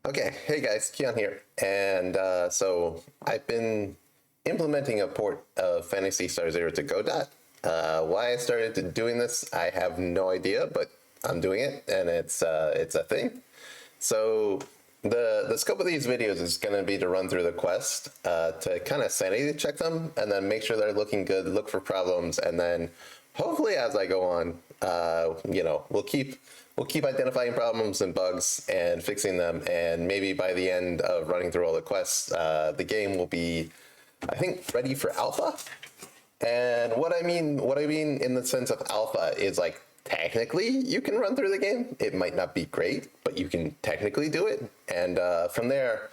Okay, hey guys, Keon here. And so I've been implementing a port of Phantasy Star Zero to Godot. Why I started doing this, I have no idea, but I'm doing it, and it's a thing. So the scope of these videos is going to be to run through the quest to kind of sanity check them, and then make sure they're looking good, look for problems, and then hopefully as I go on, we'll keep identifying problems and bugs and fixing them, and maybe by the end of running through all the quests, the game will be, I think, ready for alpha. And what I mean in the sense of alpha is like technically you can run through the game. It might not be great, but you can technically do it. And from there,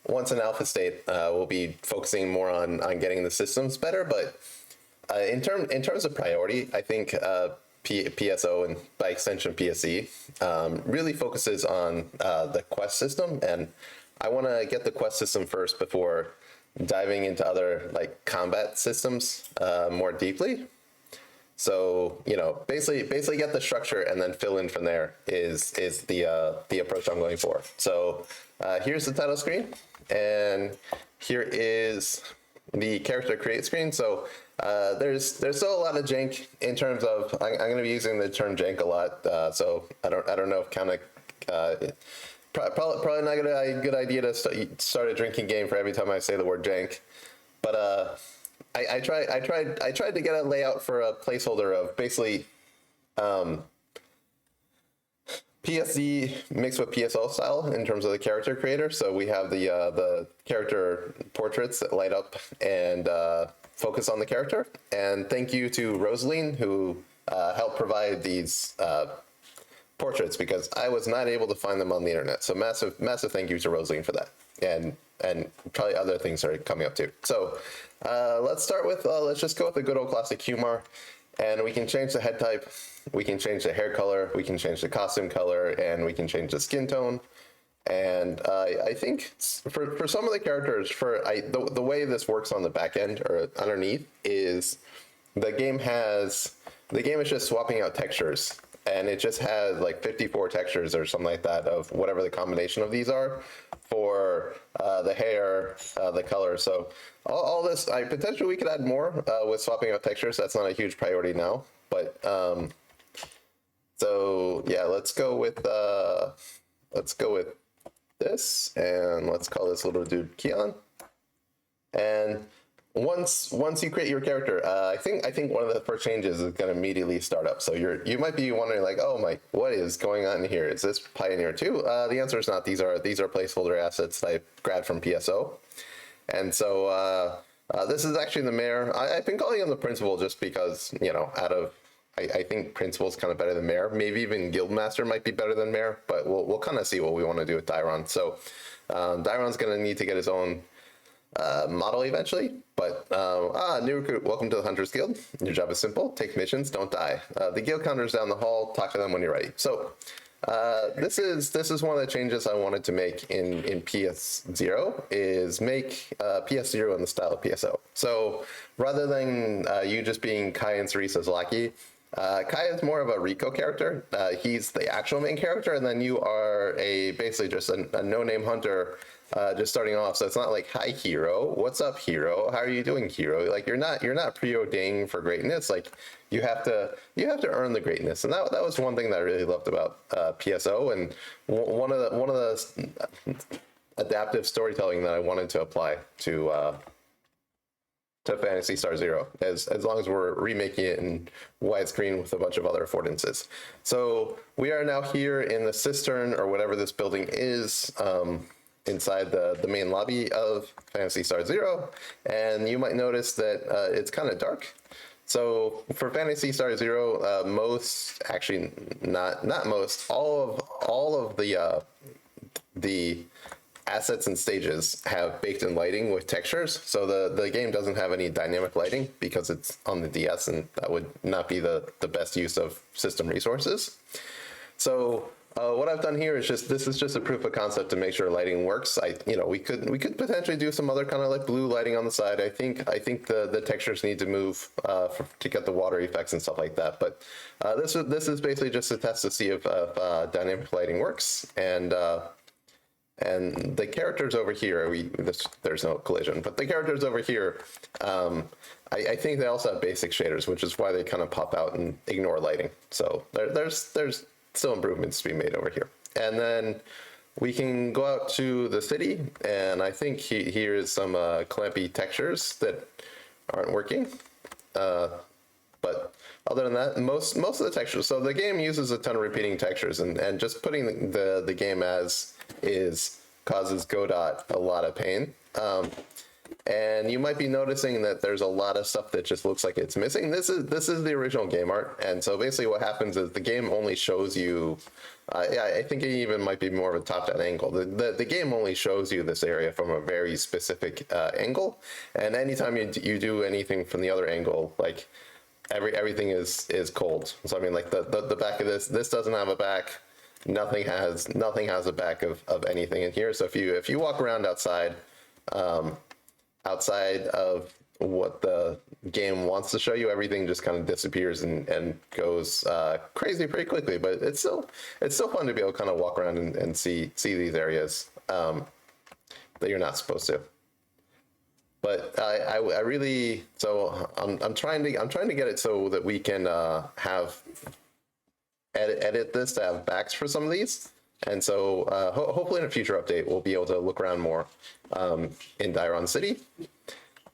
once in alpha state, we'll be focusing more on getting the systems better. But in terms of priority, I think PSO and by extension PSE really focuses on the quest system, and I want to get the quest system first before diving into other like combat systems more deeply. So basically get the structure and then fill in from there is the approach I'm going for. So here's the title screen, and here is the character create screen. So there's still a lot of jank in terms of I'm going to be using the term jank a lot. So I don't know if kind of probably not a good idea to start a drinking game for every time I say the word jank. But I tried to get a layout for a placeholder of basically PSD mixed with PSO style in terms of the character creator. So we have the character portraits that light up and focus on the character. And thank you to Rosaline who helped provide these portraits, because I was not able to find them on the internet. So massive thank you to Rosaline for that. And probably other things are coming up too. So let's start with, let's just go with the good old classic humor. And we can change the head type, we can change the hair color, we can change the costume color, and we can change the skin tone. And I think for some of the characters, the way this works on the back end or underneath is the game is just swapping out textures, and it just has like 54 textures or something like that of whatever the combination of these are for the hair, the color. So all this, potentially we could add more with swapping out textures. That's not a huge priority now, but so yeah, let's go with this, and let's call this little dude Keon. And once you create your character, I think one of the first changes is going to immediately start up. So you might be wondering like, oh my, what is going on here? Is this Pioneer 2? The answer is not. These are placeholder assets that I grabbed from PSO, and so this is actually the mayor. I've been calling him the principal just because I think principal is kind of better than mayor. Maybe even guildmaster might be better than mayor, but we'll kind of see what we want to do with Dairon. So Dairon's going to need to get his own model eventually, but new recruit, welcome to the Hunters Guild. Your job is simple: take missions, don't die. The guild counter's down the hall. Talk to them when you're ready. So this is one of the changes I wanted to make in PS0 is make PS0 in the style of PSO. So rather than you just being Kai and Cerisa's lackey, Kai is more of a Rico character. He's the actual main character, and then you are basically just a no-name hunter, just starting off. So it's not like, hi hero, what's up hero, how are you doing hero? Like you're not preordained for greatness. Like you have to earn the greatness, and that was one thing that I really loved about PSO, and one of the adaptive storytelling that I wanted to apply to Phantasy Star Zero, as long as we're remaking it in widescreen with a bunch of other affordances. So we are now here in the cistern, or whatever this building is, inside the main lobby of Phantasy Star Zero, and you might notice that it's kind of dark. So for Phantasy Star Zero, all of the assets and stages have baked-in lighting with textures. So the game doesn't have any dynamic lighting because it's on the DS, and that would not be the best use of system resources. So what I've done here is this is just a proof of concept to make sure lighting works. We could potentially do some other kind of like blue lighting on the side. I think the textures need to move to get the water effects and stuff like that. But this is basically just a test to see if dynamic lighting works. And And the characters over here, there's no collision, but the characters over here, I think they also have basic shaders, which is why they kind of pop out and ignore lighting. So there's still improvements to be made over here. And then we can go out to the city, and I think here is some clampy textures that aren't working. But other than that, most of the textures. So the game uses a ton of repeating textures, and just putting the game as is causes Godot a lot of pain. And you might be noticing that there's a lot of stuff that just looks like it's missing. This is the original game art, and so basically what happens is the game only shows you. Yeah, I think it even might be more of a top-down angle. The game only shows you this area from a very specific angle, and anytime you do anything from the other angle, like everything is cold. So I mean, like the back of this doesn't have a back. Nothing has a back of anything in here. So if you walk around outside. Outside of what the game wants to show you, everything just kind of disappears and goes crazy pretty quickly. But it's still fun to be able to kind of walk around and see these areas that you're not supposed to. But I really, so I'm trying to get it so that we can have edit this to have backs for some of these. And so hopefully in a future update, we'll be able to look around more in Dairon City.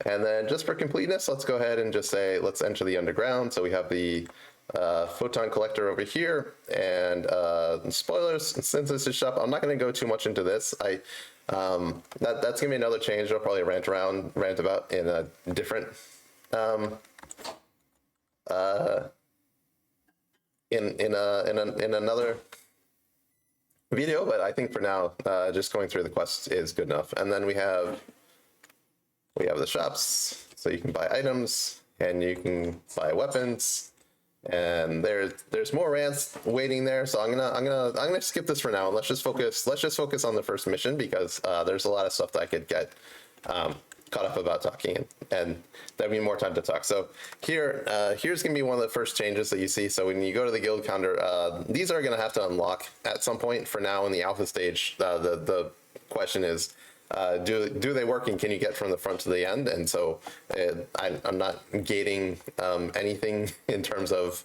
And then just for completeness, let's go ahead and just say, let's enter the underground. So we have the photon collector over here, and spoilers, since this is shop, I'm not going to go too much into this. That's going to be another change. I'll probably rant about in a different in another video, but I think for now, just going through the quests is good enough. And then we have the shops, so you can buy items and you can buy weapons. And there's more rants waiting there, so I'm gonna skip this for now. Let's just focus on the first mission, because there's a lot of stuff that I could get caught up about talking, and there'll be more time to talk. So here's gonna be one of the first changes that you see. So when you go to the guild counter, these are gonna have to unlock at some point. For now, in the alpha stage, the question is, do they work, and can you get from the front to the end? And so I'm not gating anything in terms of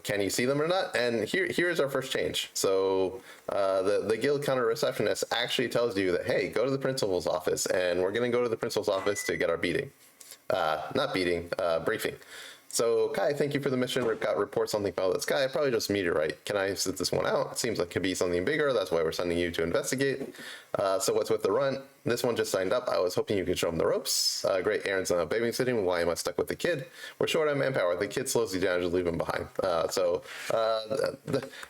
can you see them or not? And here's our first change. So the guild counter receptionist actually tells you that, hey, go to the principal's office, and we're going to go to the principal's office to get our briefing. So Kai, thank you for the mission. We've got report something about this. Kai, probably just meteorite. Can I sit this one out? It seems like it could be something bigger. That's why we're sending you to investigate. So what's with the run? This one just signed up. I was hoping you could show him the ropes. Great, Aaron's babysitting. Why am I stuck with the kid? We're short on manpower. The kid slows you down, just leave him behind.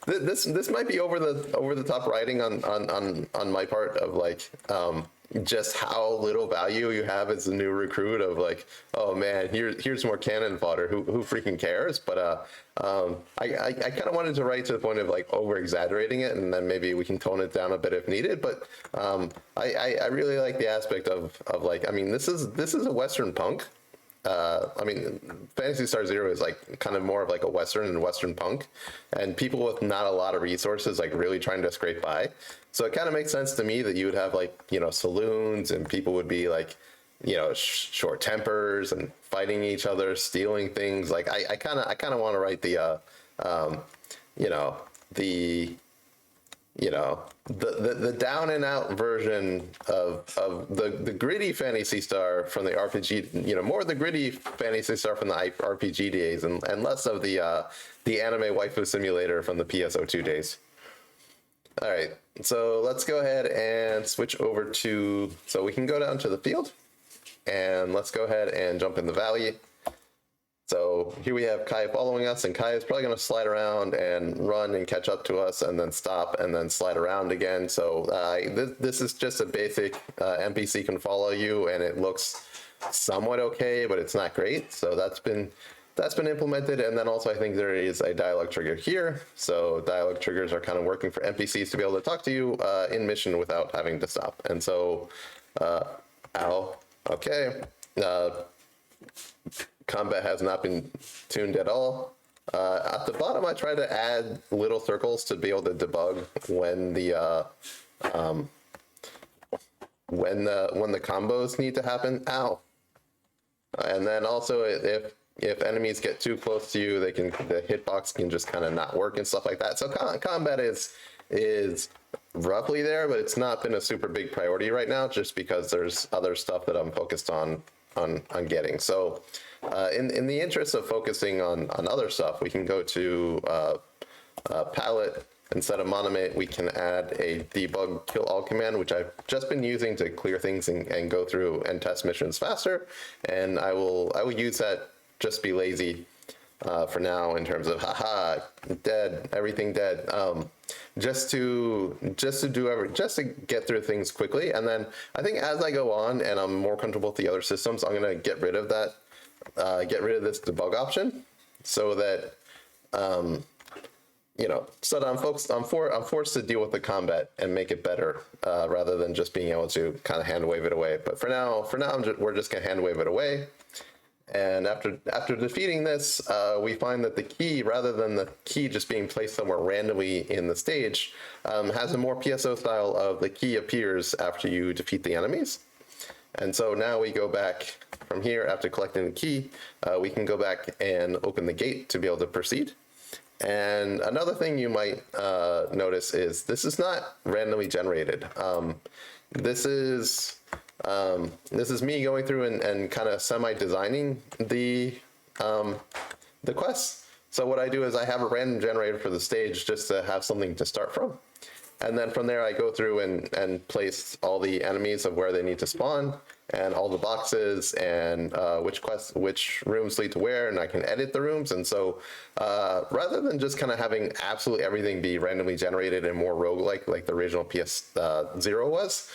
This might be over the top writing on my part of like just how little value you have as a new recruit, of like, oh man, here's more cannon fodder. Who freaking cares? But I kind of wanted to write to the point of like over exaggerating it, and then maybe we can tone it down a bit if needed. But I really like the aspect of like, I mean, this is a Western punk. I mean, Phantasy Star Zero is like kind of more of like a Western and Western punk, and people with not a lot of resources like really trying to scrape by. So it kind of makes sense to me that you would have like, saloons, and people would be like, short tempers and fighting each other, stealing things. Like I kind of want to write the down and out version of the gritty Phantasy Star from the RPG, more the gritty Phantasy Star from the RPG days, and less of the anime waifu simulator from the PSO2 days. All right, so let's go ahead and switch over so we can go down to the field, and let's go ahead and jump in the valley. So here we have Kai following us, and Kai is probably going to slide around and run and catch up to us, and then stop and then slide around again. So this is just a basic NPC can follow you, and it looks somewhat okay, but it's not great. So that's been implemented. And then also I think there is a dialogue trigger here. So dialogue triggers are kind of working for NPCs to be able to talk to you in mission without having to stop. And so, okay. Combat has not been tuned at all. At the bottom, I try to add little circles to be able to debug when the when the combos need to happen. Ow. And then also if enemies get too close to you, the hitbox can just kind of not work and stuff like that. So combat is roughly there, but it's not been a super big priority right now, just because there's other stuff that I'm focused on getting. So in the interest of focusing on other stuff, we can go to palette. Instead of monomate, we can add a debug kill all command, which I've just been using to clear things and go through and test missions faster. And I will use that, just be lazy for now, in terms of haha, dead, everything dead. Just to get through things quickly. And then I think as I go on and I'm more comfortable with the other systems, I'm gonna get rid of that, get rid of this debug option, so that so that I'm forced to deal with the combat and make it better, rather than just being able to kind of hand wave it away. But for now, we're just gonna hand wave it away. And after defeating this, we find that the key, rather than the key just being placed somewhere randomly in the stage, has a more PSO style of the key appears after you defeat the enemies. And so now we go back from here after collecting the key. We can go back and open the gate to be able to proceed. And another thing you might notice is this is not randomly generated. This is me going through and kind of semi-designing the quests. So what I do is I have a random generator for the stage, just to have something to start from. And then from there, I go through and place all the enemies of where they need to spawn, and all the boxes, and which rooms lead to where, and I can edit the rooms. And so rather than just kind of having absolutely everything be randomly generated and more roguelike like the original PS0 was,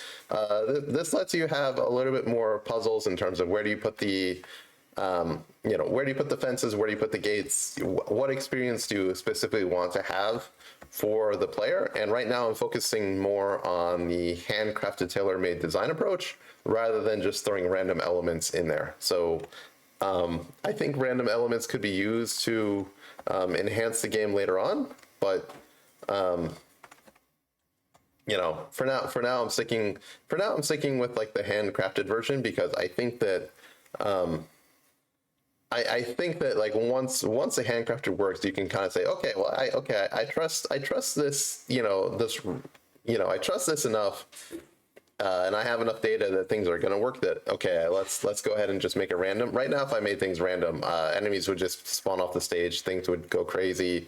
this lets you have a little bit more puzzles in terms of where do you put the where do you put the fences, where do you put the gates, what experience do you specifically want to have for the player. And right now I'm focusing more on the handcrafted tailor-made design approach, rather than just throwing random elements in there. So I think random elements could be used to enhance the game later on, but for now I'm sticking with like the handcrafted version, because I think that I think that like once the handcrafted works, you can kind of say, okay, well, I trust this, I trust this enough, and I have enough data that things are going to work, that okay, let's go ahead and just make it random. Right now, if I made things random, enemies would just spawn off the stage, things would go crazy,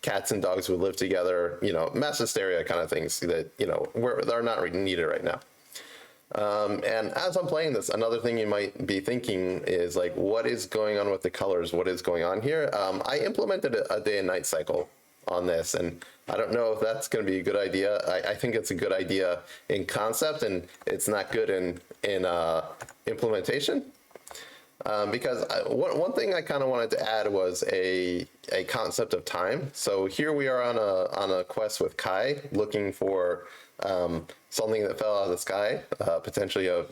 cats and dogs would live together, mass hysteria kind of things that are not needed right now. And as I'm playing this, another thing you might be thinking is like, what is going on with the colors? What is going on here? I implemented a day and night cycle on this, and I don't know if that's going to be a good idea. I think it's a good idea in concept, and it's not good in implementation. Because one thing I kind of wanted to add was a concept of time. So here we are on a quest with Kai, looking for something that fell out of the sky, potentially a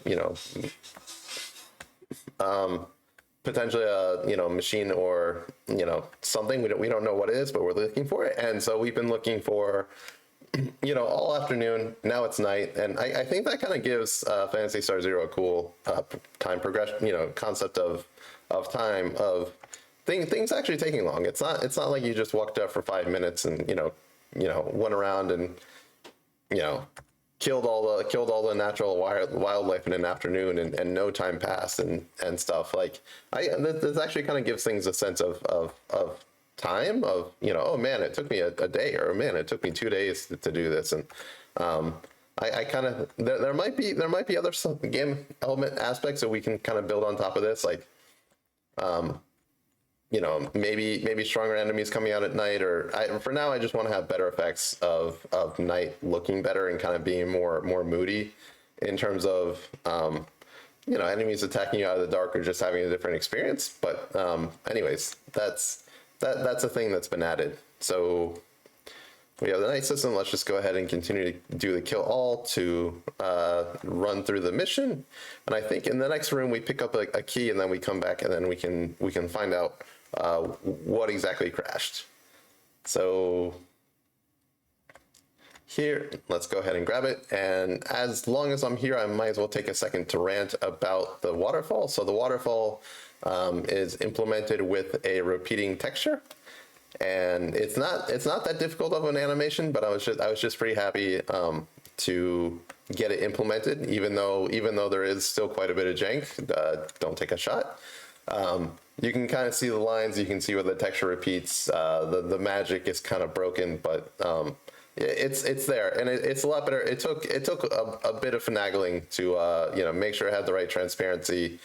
machine, or something. We don't know what it is, but we're looking for it. And so we've been looking for all afternoon. Now it's night, and I think that kind of gives Phantasy Star Zero a cool time progression, concept of time, of things actually taking long. It's not like you just walked up for 5 minutes and went around and killed all the natural wildlife in an afternoon, and no time passed and stuff. Like this actually kind of gives things a sense of time, of oh man, it took me a day, or man, it took me 2 days to do this. And I kind of, there might be other game element aspects that we can kind of build on top of this, like maybe stronger enemies coming out at night, or for now I just want to have better effects of night looking better and kind of being more moody, in terms of enemies attacking you out of the dark, or just having a different experience. But anyways, that's a thing that's been added. So we have the night system. Let's just go ahead and continue to do the kill all to run through the mission. And I think in the next room we pick up a key, and then we come back, and then we can find out what exactly crashed. So here. Let's go ahead and grab it. And as long as I'm here, I might as well take a second to rant about the waterfall. So the waterfall is implemented with a repeating texture. And it's not that difficult of an animation, but I was just pretty happy to get it implemented, even though there is still quite a bit of jank. Don't take a shot. You can kind of see the lines. You can see where the texture repeats. The magic is kind of broken, but it's there, and it's a lot better. It took a bit of finagling to make sure it had the right transparency.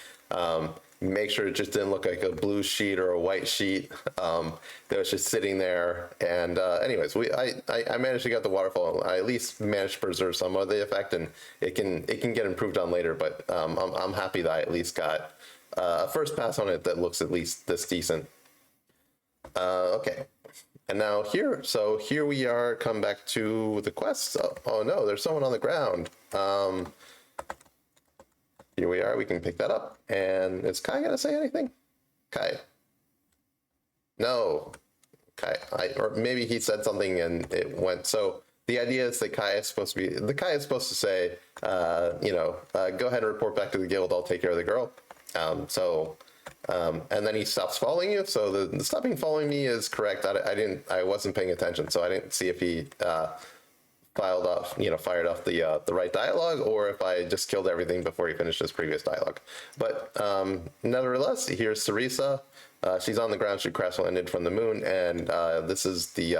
Make sure it just didn't look like a blue sheet or a white sheet that was just sitting there. And anyways, I managed to get the waterfall. I at least managed to preserve some of the effect, and it can get improved on later. But I'm happy that I at least got a first pass on it that looks at least this decent. Okay, and now here we are. Come back to the quest. Oh no, there's someone on the ground. Here we are, we can pick that up. And is Kai gonna say anything? Kai. No. Kai, or maybe he said something and it went. So the idea is that Kai is supposed to say, go ahead and report back to the guild, I'll take care of the girl. And then he stops following you. So the stopping following me is correct. I wasn't paying attention, so I didn't see if he fired off the right dialogue, or if I just killed everything before he finished his previous dialogue. But nevertheless, here's Teresa. She's on the ground. She crash landed from the moon, and this is the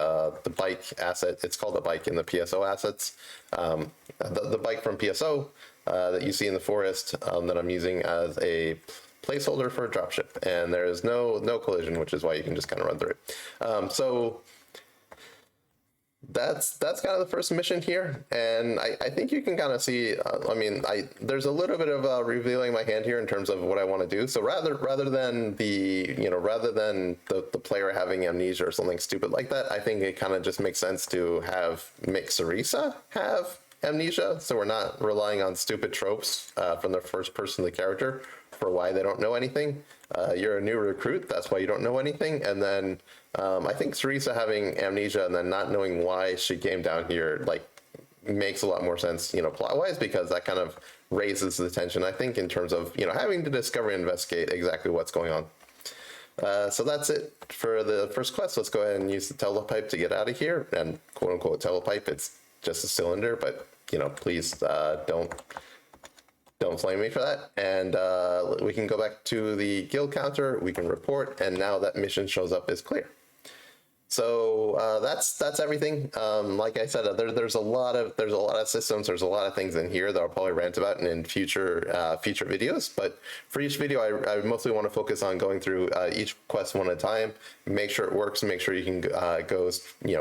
bike asset. It's called a bike in the PSO assets. The bike from PSO that you see in the forest that I'm using as a placeholder for a dropship, and there is no collision, which is why you can just kind of run through it. So that's kind of the first mission here, and I think you can kind of see. There's a little bit of revealing my hand here in terms of what I want to do. So rather than the player having amnesia or something stupid like that, I think it kind of just makes sense to make Sarisa have amnesia, so we're not relying on stupid tropes from the first person of the character for why they don't know anything. You're a new recruit, that's why you don't know anything. And then I think Teresa having amnesia and then not knowing why she came down here makes a lot more sense, plot-wise, because that kind of raises the tension, I think, in terms of having to discover and investigate exactly what's going on. So that's it for the first quest. Let's go ahead and use the telepipe to get out of here. And quote unquote telepipe, it's just a cylinder, but please don't flame me for that. And we can go back to the guild counter, we can report, and now that mission shows up as clear. So that's everything. Like I said, there's a lot of systems. There's a lot of things in here that I'll probably rant about in future videos. But for each video, I mostly want to focus on going through each quest one at a time, make sure it works, make sure you can go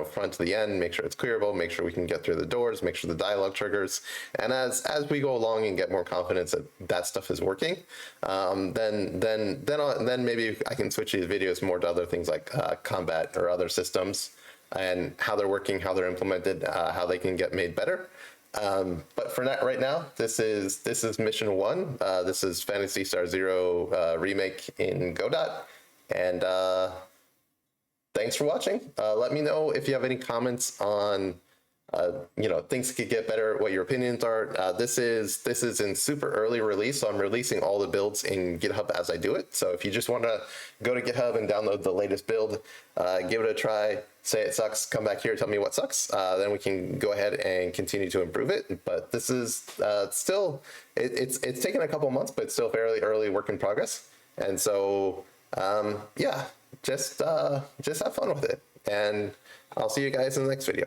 front to the end, make sure it's clearable, make sure we can get through the doors, make sure the dialogue triggers, and as we go along and get more confidence that stuff is working, then maybe I can switch these videos more to other things like combat or other systems and how they're working, how they're implemented, how they can get made better. But for right now, this is mission 1. This is Phantasy Star Zero remake in Godot, and thanks for watching. Let me know if you have any comments on things could get better, what your opinions are. This is in super early release, so I'm releasing all the builds in GitHub as I do it. So if you just want to go to GitHub and download the latest build, give it a try, say it sucks, come back here, tell me what sucks, then we can go ahead and continue to improve it. But this is still, it's taken a couple months, but it's still fairly early work in progress. And so, yeah, just have fun with it. And I'll see you guys in the next video.